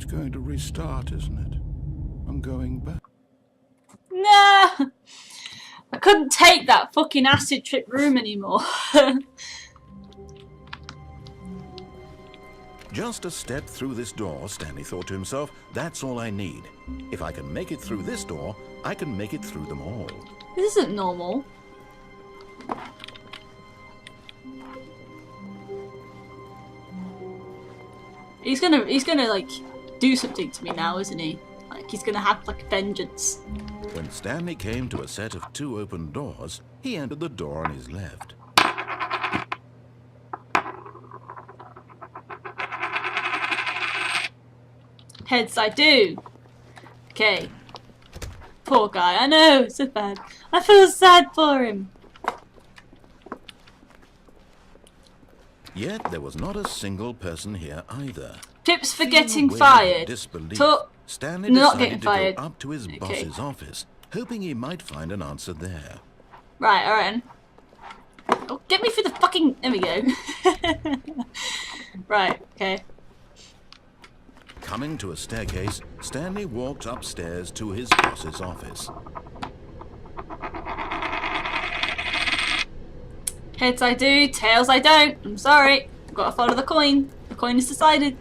It's going to restart, isn't it? I'm going back. Nah! I couldn't take that fucking acid trip room anymore. Just a step through this door, Stanley thought to himself, that's all I need. If I can make it through this door, I can make it through them all. This isn't normal. He's gonna like do something to me now, isn't he? Like he's gonna have like vengeance. When Stanley came to a set of 2 open doors, he entered the door on his left. Heads I do. Okay. Poor guy. I know, it's so bad. I feel sad for him. Yet there was not a single person here either. Tips for getting fired. Stanley not decided getting to fired. go up to his boss's office, hoping he might find an answer there. Right, alright. Oh, get me through the fucking... There we go. Right, okay. Coming to a staircase, Stanley walked upstairs to his boss's office. Heads I do, tails I don't. I'm sorry. I've got to follow the coin. The coin is decided.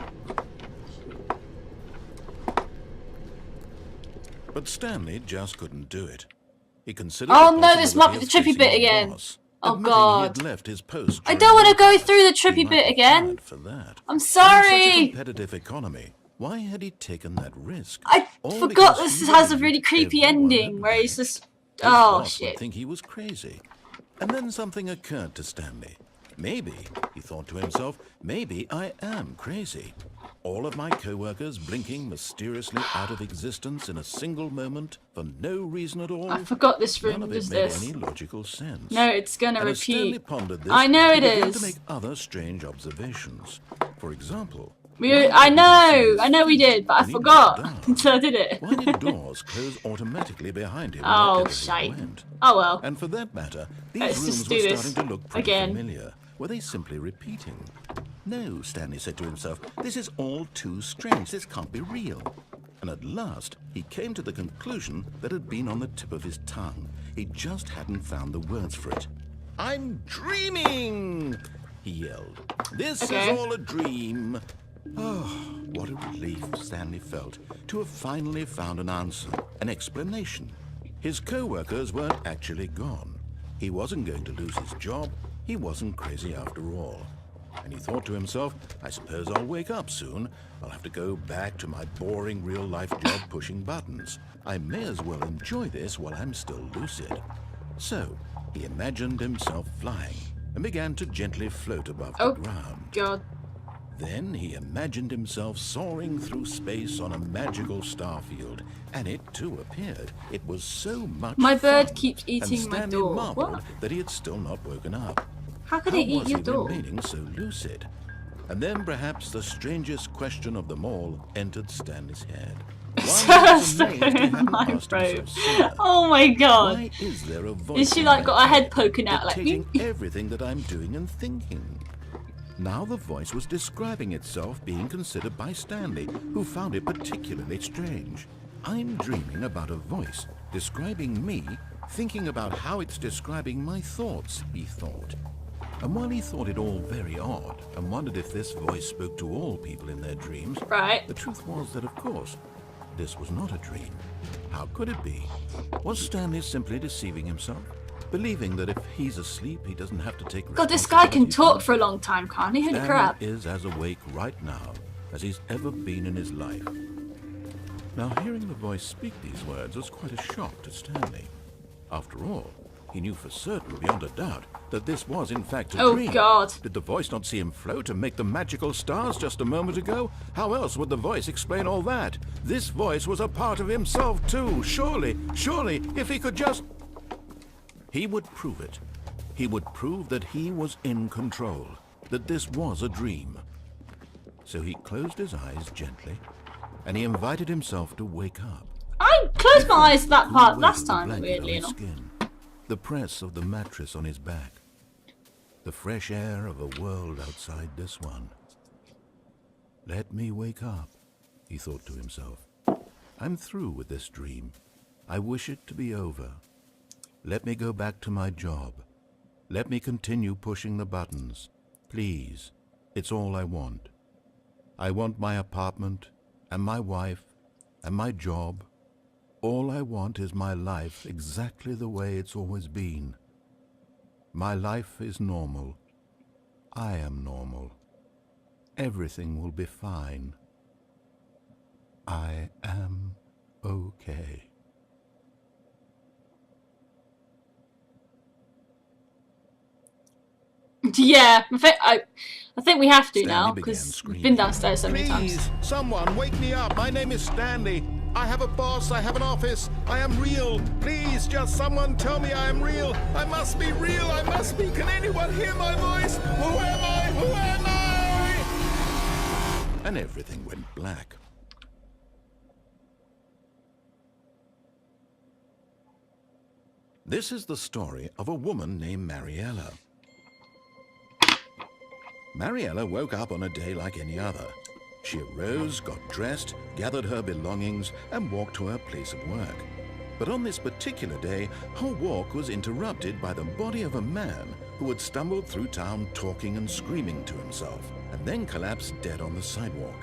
But Stanley just couldn't do it. He considered Oh no, this might be the trippy bit again. Oh god. He had left his post I don't want to go through the He trippy might bit be again. fired for that. I'm In such a sorry. competitive economy, why had he taken that risk? I All forgot because this he has a believed really creepy everyone ending had where he's lied. just... His Oh boss would shit. think he was crazy. And then something occurred to Stanley. Maybe, he thought to himself, maybe I am crazy. All of my co-workers blinking mysteriously out of existence in a single moment for no reason at all. I forgot this None room of does it made this. any logical sense. No, it's gonna And as Stanley repeat. pondered this, I know he it began is. to make other strange observations. For example, I know we did, but I forgot until I did it. why did doors close automatically behind him? Oh, wherever he shite. went? Oh well. And for that matter, these Let's rooms just were do this starting to look pretty again. familiar. Were they simply repeating? No, Stanley said to himself, this is all too strange. This can't be real. And at last, he came to the conclusion that had been on the tip of his tongue. He just hadn't found the words for it. I'm dreaming, he yelled. This is all a dream. Oh, what a relief Stanley felt to have finally found an answer, an explanation. His co-workers weren't actually gone. He wasn't going to lose his job. He wasn't crazy after all. And he thought to himself, I suppose I'll wake up soon. I'll have to go back to my boring real-life job pushing buttons. I may as well enjoy this while I'm still lucid. So, he imagined himself flying and began to gently float above the ground. God. Then he imagined himself soaring through space on a magical starfield, and it too appeared. It was so much My bird fun, keeps eating and my Stanley door. marveled What? that he had still not woken up. How could How it eat was your he door? remaining so lucid? And then perhaps the strangest question of them all entered Stanley's head. Oh my god. Why is there a voice Is she in like my got her head head poking out like dictating everything that I'm doing and thinking? Now the voice was describing itself being considered by Stanley, who found it particularly strange. I'm dreaming about a voice describing me, thinking about how it's describing my thoughts, he thought. And while he thought it all very odd and wondered if this voice spoke to all people in their dreams, Right. the truth was that, of course, this was not a dream. How could it be? Was Stanley simply deceiving himself? Believing that if he's asleep, he doesn't have to take God, this guy can responsibility talk for for a long time, can't he? Holy Stanley crap. is as awake right now as he's ever been in his life. Now, hearing the voice speak these words was quite a shock to Stanley. After all, he knew for certain, beyond a doubt, that this was in fact a dream. Oh God. Did the voice not see him float and make the magical stars just a moment ago? How else would the voice explain all that? This voice was a part of himself too. Surely, if he could just... He would prove it. He would prove that he was in control, that this was a dream. So he closed his eyes gently, and he invited himself to wake up. I closed my eyes to that part The last weight of the time, blanket weirdly on his enough. skin, the press of the mattress on his back, the fresh air of a world outside this one. Let me wake up, he thought to himself. I'm through with this dream. I wish it to be over. Let me go back to my job. Let me continue pushing the buttons. Please, it's all I want. I want my apartment, and my wife, and my job. All I want is my life exactly the way it's always been. My life is normal. I am normal. Everything will be fine. I am okay. Yeah, I think we have to Stanley now, began because we've screaming. been downstairs so many times. Please, someone wake me up. My name is Stanley. I have a boss. I have an office. I am real. Please, just someone tell me I am real. I must be real. I must be. Can anyone hear my voice? Who am I? Who am I? And everything went black. This is the story of a woman named Mariella. Mariella woke up on a day like any other. She arose, got dressed, gathered her belongings, and walked to her place of work. But on this particular day, her walk was interrupted by the body of a man who had stumbled through town talking and screaming to himself, and then collapsed dead on the sidewalk.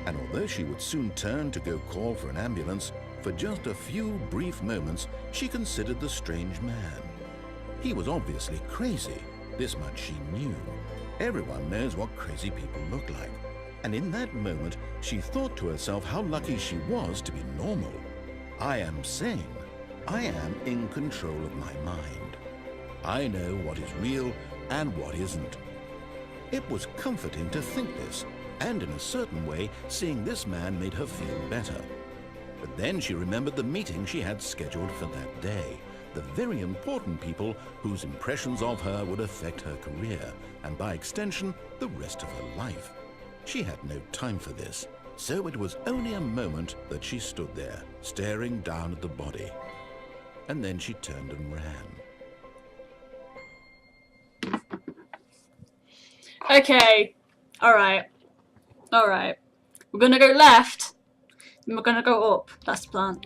And although she would soon turn to go call for an ambulance, for just a few brief moments, she considered the strange man. He was obviously crazy. This much she knew. Everyone knows what crazy people look like. And in that moment, she thought to herself how lucky she was to be normal. I am sane. I am in control of my mind. I know what is real and what isn't. It was comforting to think this, and in a certain way, seeing this man made her feel better. But then she remembered the meeting she had scheduled for that day. The very important people whose impressions of her would affect her career, and by extension, the rest of her life. She had no time for this, so it was only a moment that she stood there, staring down at the body. And then she turned and ran. Okay. Alright. Alright. We're gonna go left, and we're gonna go up. That's the plan.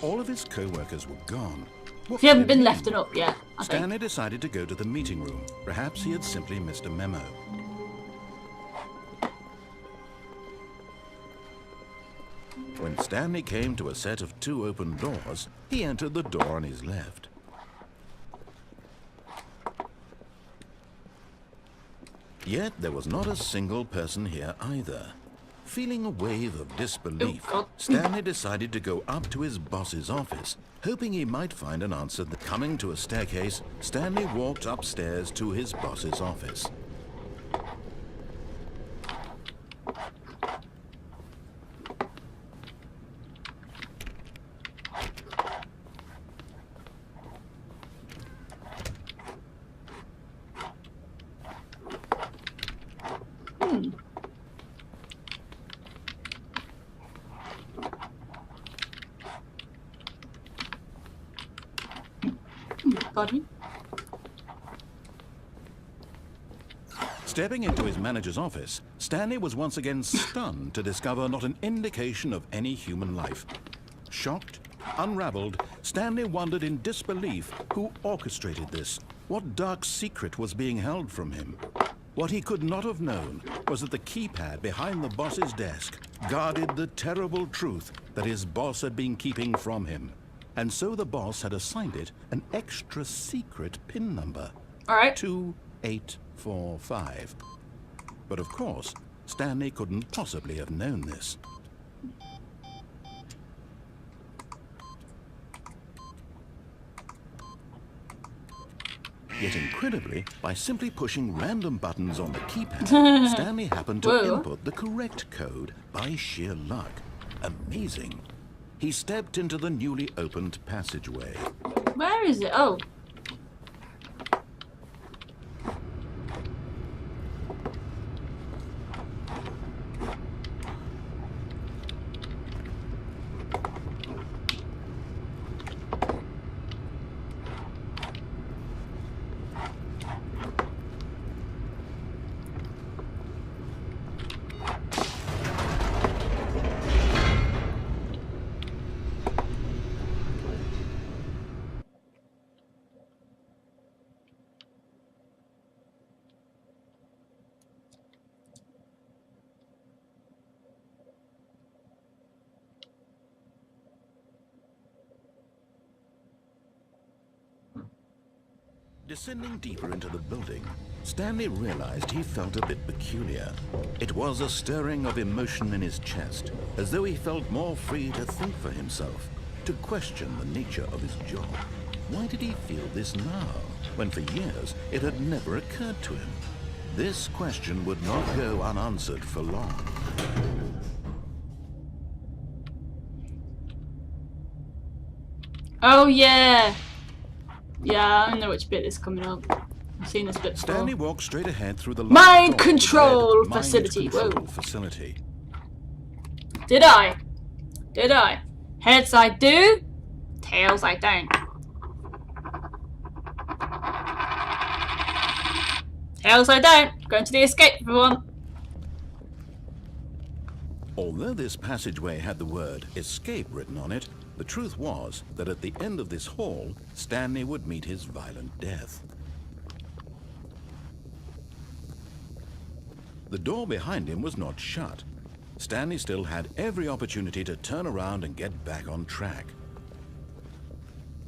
All of his co-workers were gone. If you haven't been left and up yet, I think. Stanley decided to go to the meeting room. Perhaps he had simply missed a memo. When Stanley came to a set of 2 open doors, he entered the door on his left. Yet there was not a single person here either. Feeling a wave of disbelief, Stanley decided to go up to his boss's office, hoping he might find an answer. Coming to a staircase, Stanley walked upstairs to his boss's office. Pardon? Stepping into his manager's office, Stanley was once again stunned to discover not an indication of any human life. Shocked, unraveled, Stanley wondered in disbelief who orchestrated this. What dark secret was being held from him? What he could not have known was that the keypad behind the boss's desk guarded the terrible truth that his boss had been keeping from him. And so the boss had assigned it an extra secret PIN number. All right. 2845. But of course, Stanley couldn't possibly have known this. Yet incredibly, by simply pushing random buttons on the keypad, Stanley happened to input the correct code by sheer luck. Amazing. He stepped into the newly opened passageway. Where is it? Oh. Descending deeper into the building, Stanley realized he felt a bit peculiar. It was a stirring of emotion in his chest, as though he felt more free to think for himself, to question the nature of his job. Why did he feel this now, when for years it had never occurred to him? This question would not go unanswered for long. Oh yeah! Yeah, I know which bit is coming up. I've seen this bit before. Stanley walked straight ahead through the Mind control facility. Whoa. Facility. Did I? Did I? Heads I do, tails I don't. Tails I don't. Going to the escape, everyone. Although this passageway had the word escape written on it, the truth was that at the end of this hall, Stanley would meet his violent death. The door behind him was not shut. Stanley still had every opportunity to turn around and get back on track.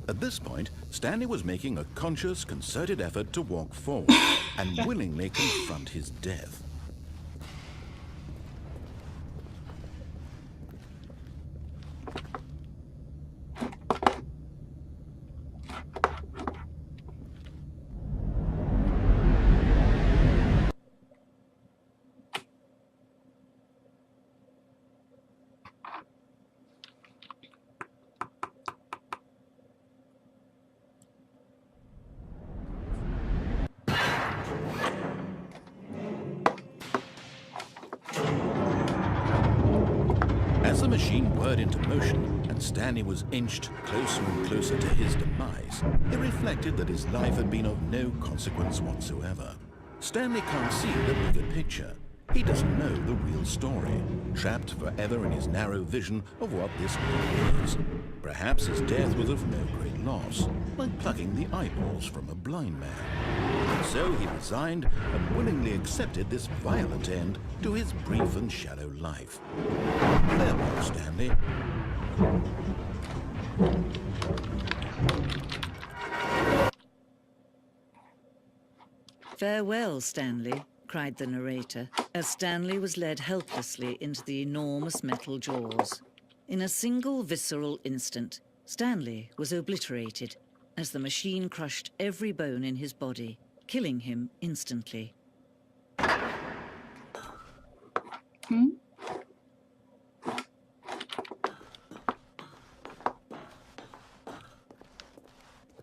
At this point, Stanley was making a conscious, concerted effort to walk forward and willingly confront his death. As the machine whirred into motion and Stanley was inched closer and closer to his demise, it reflected that his life had been of no consequence whatsoever. Stanley can't see the bigger picture. He doesn't know the real story, trapped forever in his narrow vision of what this world is. Perhaps his death was of no great loss, like plucking the eyeballs from a blind man. So he resigned and willingly accepted this violent end to his brief and shallow life. Farewell, Stanley. Farewell, Stanley, cried the narrator, as Stanley was led helplessly into the enormous metal jaws. In a single visceral instant, Stanley was obliterated as the machine crushed every bone in his body, killing him instantly.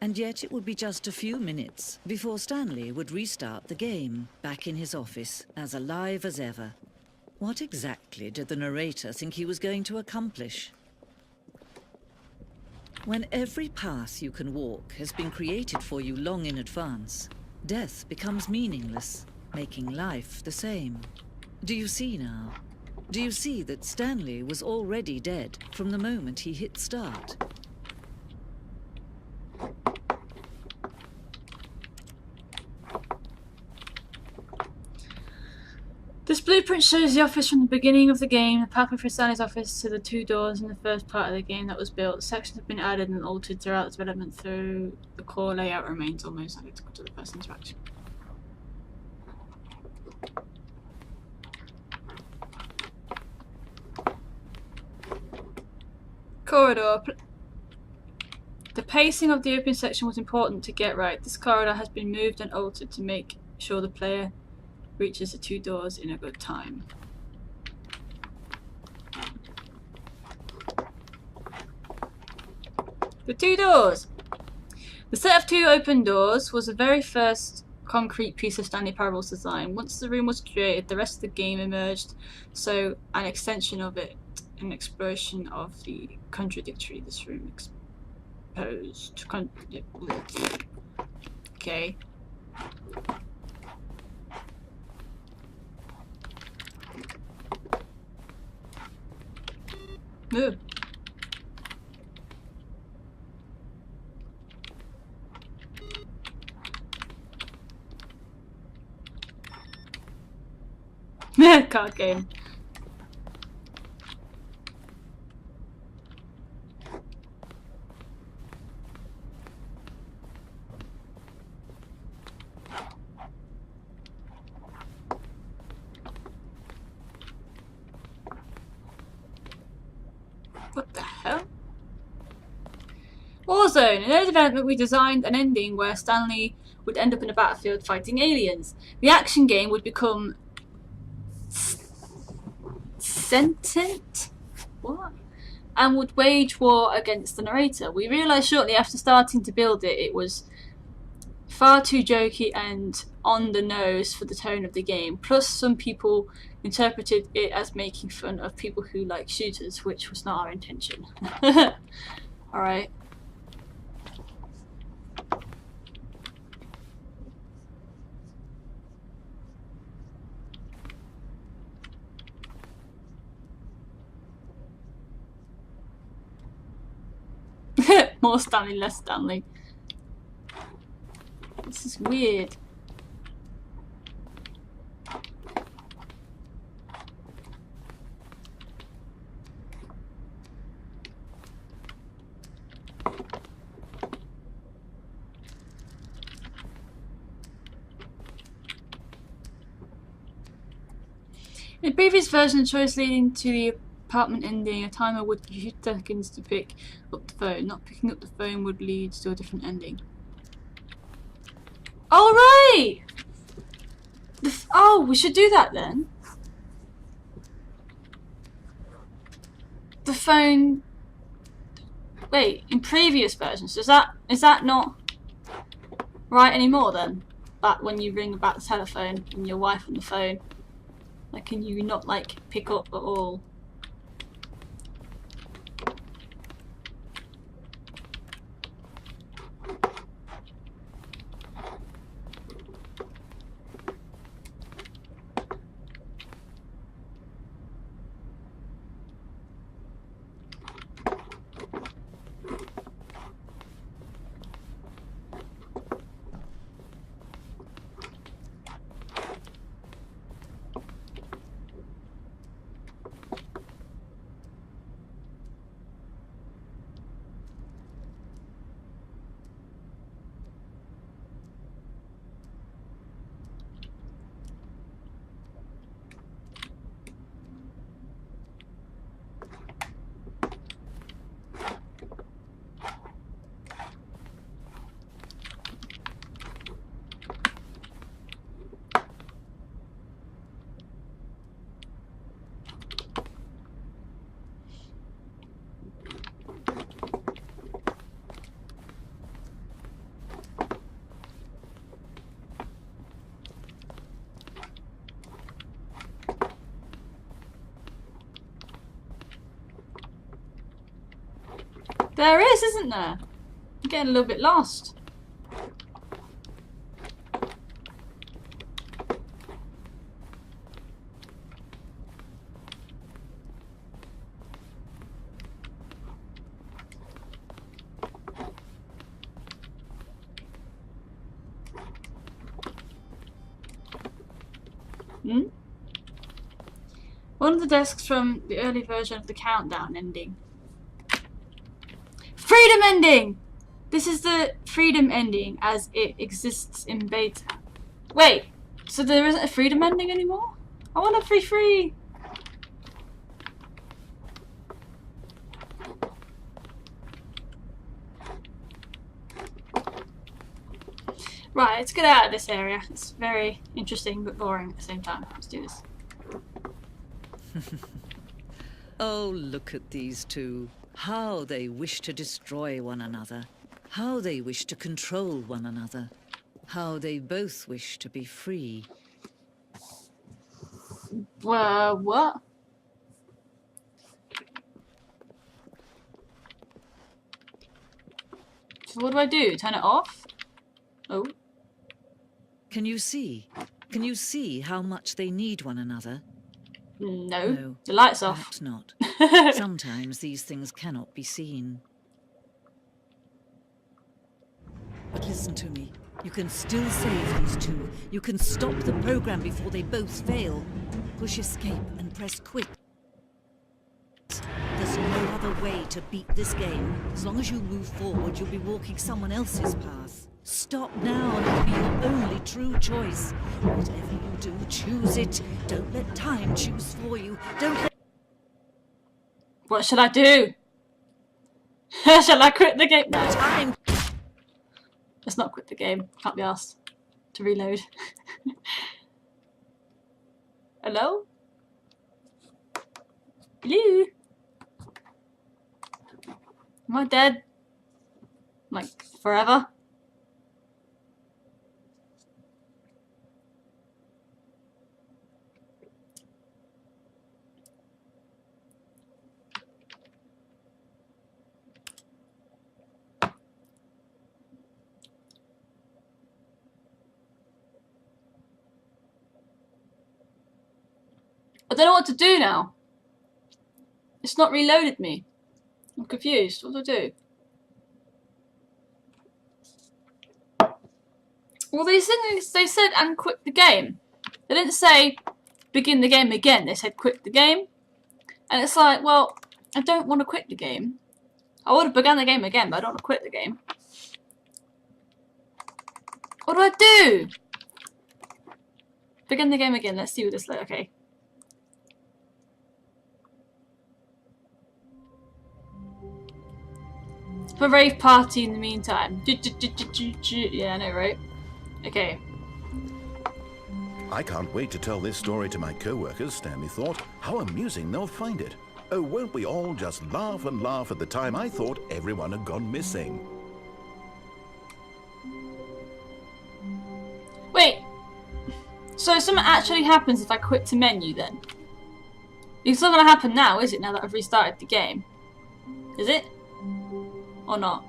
And yet it would be just a few minutes before Stanley would restart the game, back in his office, as alive as ever. What exactly did the narrator think he was going to accomplish? When every path you can walk has been created for you long in advance, death becomes meaningless, making life the same. Do you see now? Do you see that Stanley was already dead from the moment he hit start? This blueprint shows the office from the beginning of the game, the pathway from Stanley's office to the two doors in the first part of the game that was built. Sections have been added and altered throughout the development, through the core layout remains almost identical to the first interaction. Corridor. The pacing of the opening section was important to get right. This corridor has been moved and altered to make sure the player reaches the two doors in a good time. The two doors! The set of two open doors was the very first concrete piece of Stanley Parable's design. Once the room was created, the rest of the game emerged, so an extension of it, an exploration of the contradictory this room exposed. Okay. Move. Card game. Zone. In early development, we designed an ending where Stanley would end up in a battlefield fighting aliens. The action game would become sentient? What? And would wage war against the narrator. We realised shortly after starting to build it, it was far too jokey and on the nose for the tone of the game. Plus, some people interpreted it as making fun of people who like shooters, which was not our intention. Alright. More Stanley, less Stanley. This is weird. In the previous version, the choice leading to the apartment ending, a timer would give you seconds to pick up the phone. Not picking up the phone would lead to a different ending. Alright! Oh, we should do that then. The phone... Wait, in previous versions, is that not right anymore then? But when you ring back the telephone and your wife on the phone, like, can you not, like, pick up at all? There is, isn't there? I'm getting a little bit lost. One of the desks from the early version of the countdown ending. Freedom ending! This is the freedom ending as it exists in beta. Wait, so there isn't a freedom ending anymore? I want a free! Right, let's get out of this area. It's very interesting but boring at the same time. Let's do this. Oh, look at these two. How they wish to destroy one another. How they wish to control one another. How they both wish to be free. What? So what do I do? Turn it off? Oh. Can you see? Can you see how much they need one another? No. The light's off. Perhaps not. Sometimes these things cannot be seen. But listen to me. You can still save these two. You can stop the program before they both fail. Push escape and press quit. There's no other way to beat this game. As long as you move forward, you'll be walking someone else's path. Stop now and it'll be your only true choice. Whatever you do, choose it. Don't let time choose for you. Don't let... What should I do? Shall I quit the game? No. Time. Let's not quit the game. Can't be asked to reload. Hello? Hello? Am I dead? Like, forever? I don't know what to do now. It's not reloaded me. I'm confused. What do I do? Well, these things, they said and quit the game. They didn't say begin the game again. They said quit the game. And it's like, well, I don't want to quit the game. I would have begun the game again, but I don't want to quit the game. What do I do? Begin the game again. Let's see what this looks like. Okay. Have a rave party in the meantime. Yeah, I know, right? Okay. I can't wait to tell this story to my co-workers, Stanley thought. How amusing they'll find it. Oh, won't we all just laugh and laugh at the time I thought everyone had gone missing. Wait. So something actually happens if I quit to menu then? It's not going to happen now, is it? Now that I've restarted the game. Is it? Or not?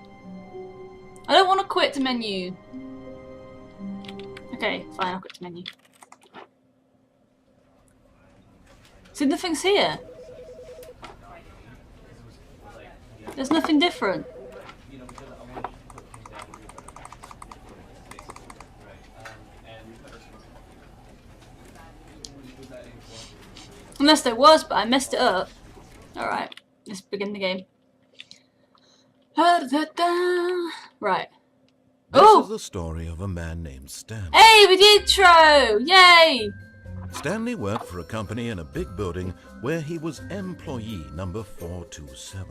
I don't want to quit to menu. Okay, fine, I'll quit to menu. See, nothing's here. There's nothing different. Unless there was, but I messed it up. Alright, let's begin the game. Right. This is the story of a man named Stanley. Hey, with the intro! Yay! Stanley worked for a company in a big building where he was employee number 427.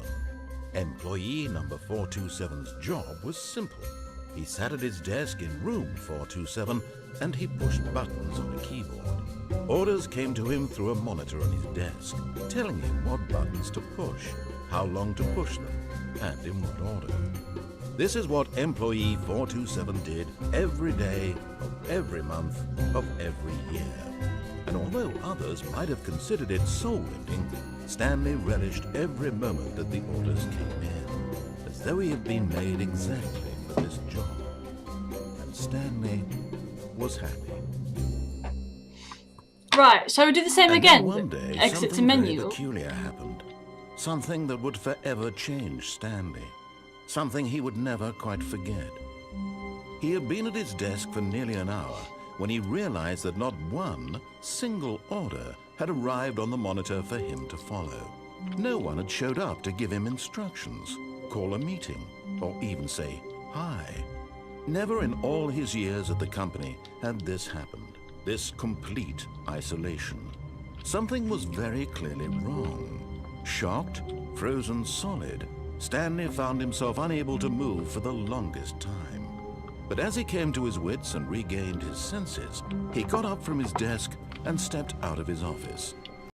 Employee number 427's job was simple. He sat at his desk in room 427 and he pushed buttons on a keyboard. Orders came to him through a monitor on his desk, telling him what buttons to push, how long to push them, and in what order. This is what employee 427 did every day of every month of every year. And although others might have considered it soul-lifting, Stanley relished every moment that the orders came in, as though he had been made exactly for this job. And Stanley was happy. Right, shall we do the same And again? then one day, Exit to something menu. very peculiar happened. Something that would forever change Stanley. Something he would never quite forget. He had been at his desk for nearly an hour when he realized that not one single order had arrived on the monitor for him to follow. No one had showed up to give him instructions, call a meeting, or even say hi. Never in all his years at the company had this happened, this complete isolation. Something was very clearly wrong. Shocked, frozen solid, Stanley found himself unable to move for the longest time. But as he came to his wits and regained his senses, he got up from his desk and stepped out of his office.